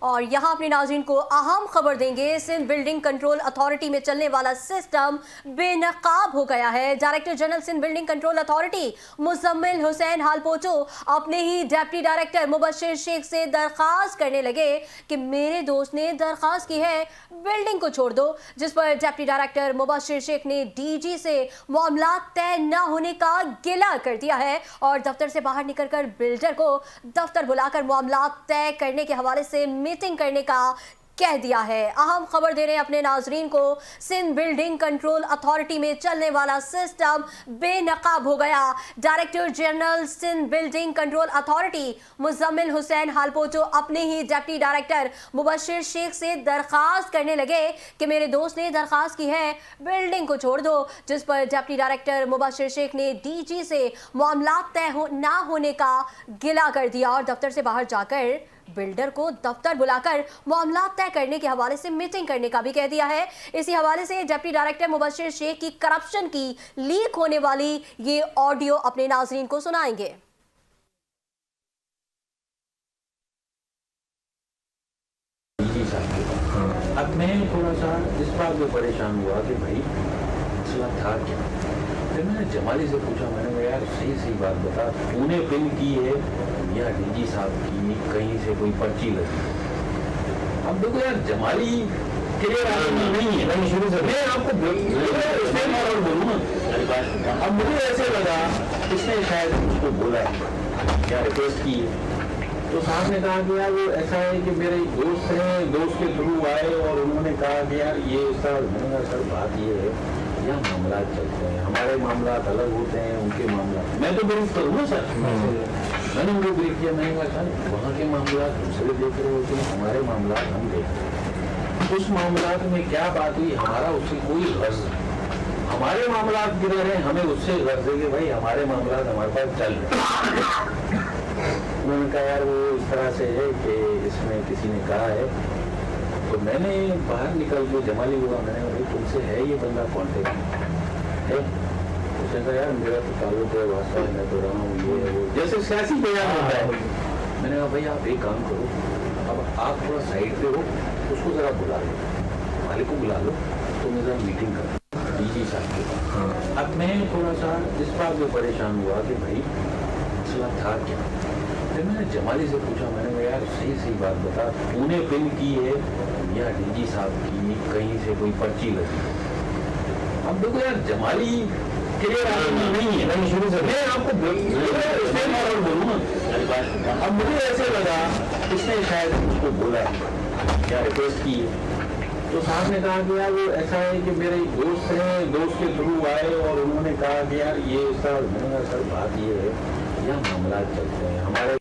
اور یہاں اپنے ناظرین کو اہم خبر دیں گے، سندھ بلڈنگ کنٹرول اتھارٹی میں چلنے والا سسٹم بے نقاب ہو گیا ہے۔ Director general Sindh building control authority Muzammil Hussain Halepoto اپنے ہی ڈپٹی ڈائریکٹر مبشر شیخ سے درخواست کرنے لگے کہ میرے دوست نے درخواست کی ہے بلڈنگ کو چھوڑ دو، جس پر ڈپٹی ڈائریکٹر مبشر شیخ نے ڈی جی سے معاملات طے نہ ہونے کا گلہ کر دیا ہے اور دفتر سے باہر نکل کر بلڈر کو دفتر بلا کر معاملات طے کرنے کے حوالے سے میٹنگ کرنے کا کہہ دیا ہے۔ اہم خبر دے رہے ہیں اپنے ناظرین کو، سندھ بلڈنگ کنٹرول اتھارٹی میں چلنے والا سسٹم بے نقاب ہو گیا۔ Director general Sindh building control authority Muzammil Hussain Halepoto اپنے ہی ڈپٹی ڈائریکٹر مبشر شیخ سے درخواست کرنے لگے کہ میرے دوست نے درخواست کی ہے بلڈنگ کو چھوڑ دو، جس پر ڈپٹی ڈائریکٹر مبشر شیخ نے ڈی جی سے معاملات طے نہ ہونے کا گلہ کر دیا اور دفتر سے باہر جا کر بلڈر کو دفتر بلا کر معاملات طے کرنے کے حوالے سے میٹنگ کرنے کا بھی کہہ دیا ہے۔ اسی حوالے سے ڈپٹی ڈائریکٹر مبشر شیخ کی کرپشن کی لیک ہونے والی یہ آڈیو اپنے ناظرین کو سنائیں گے۔ اب میں تھوڑا سا اس بات میں پریشان ہوا کہ بھائی مسئلہ تھا کیا۔ پھر میں نے جمالی سے پوچھا، میں نے کہا یار صحیح بات بتا، تو نے پن کی ہے یا ڈی جی صاحب کی کہیں سے کوئی پرچی لگی؟ اب دیکھو یار جمالی کلیئر نہیں ہے، میں آپ کو بولوں نا، اب مجھے ایسے لگا اس نے شاید اس کو بولا ہے یا ریکویسٹ کی ہے، تو صاحب نے کہا کہ یار وہ ایسا ہے کہ میرے دوست ہیں، دوست کے تھرو آئے اور انہوں نے کہا کہ یار یہ سر، میں نے کہا سر بات یہ ہے یہاں معاملات چلتے ہیں، ہمارے معاملات الگ ہوتے ہیں، ان کے معاملات میں تو بریف کروں نا سر، میں نے ان کو بریف کیا، میں نے کہا سر وہاں کے معاملات دوسرے دیکھ رہے ہوتے ہیں، ہمارے معاملات ہم دیکھ رہے ہیں، اس معاملات میں کیا بات ہوئی، ہمارا اس سے کوئی غرض نہیں، ہمارے معاملات گرے ہیں، ہمیں اس سے غرض ہے کہ بھائی ہمارے معاملات ہمارے پاس چل رہے ہیں۔ انہوں نے کہا یار وہ اس طرح سے ہے کہ اس میں کسی نے کہا ہے، تو میں نے باہر نکل کے جمالی ہوا، میں نے کہا بھائی تم سے ہے یہ بندہ کانٹیکٹ ہے؟ اس نے کہا یار میرا تو تعلق ہے، واسطہ ہے، میں تو رہا ہوں، یہ ہے وہ، جیسے سیاسی بیان ہوتا ہے۔ میں نے کہا بھائی آپ ایک کام کرو، اب آپ تھوڑا سائڈ پہ ہو، اس کو ذرا بلا لو، مالک کو بلا لو، تو میں ذرا میٹنگ کروں ڈی جی صاحب کے پاس۔ اب میں تھوڑا سا اس بات میں پریشان ہوا کہ بھائی مسئلہ تھا کیا۔ پھر میں نے جمالی سے پوچھا، میں نے کہا یار صحیح بات بتا، تو نے پن کی ہے یا ڈی جی صاحب کی کہیں سے کوئی پرچی لگی؟ اب دیکھو یار جمالی کلیئر نہیں ہے، میں آپ کو بولوں نا، اب مجھے ایسے لگا اس نے شاید اس کو بولا ہے یا ریکویسٹ کی ہے، تو صاحب نے کہا کہ یار وہ ایسا ہے کہ میرے دوست ہیں، دوست کے تھرو آئے اور انہوں نے کہا کہ یار یہ سر، میں نے کہا سر بات یہ ہے یہاں معاملات چلتے ہیں، ہمارے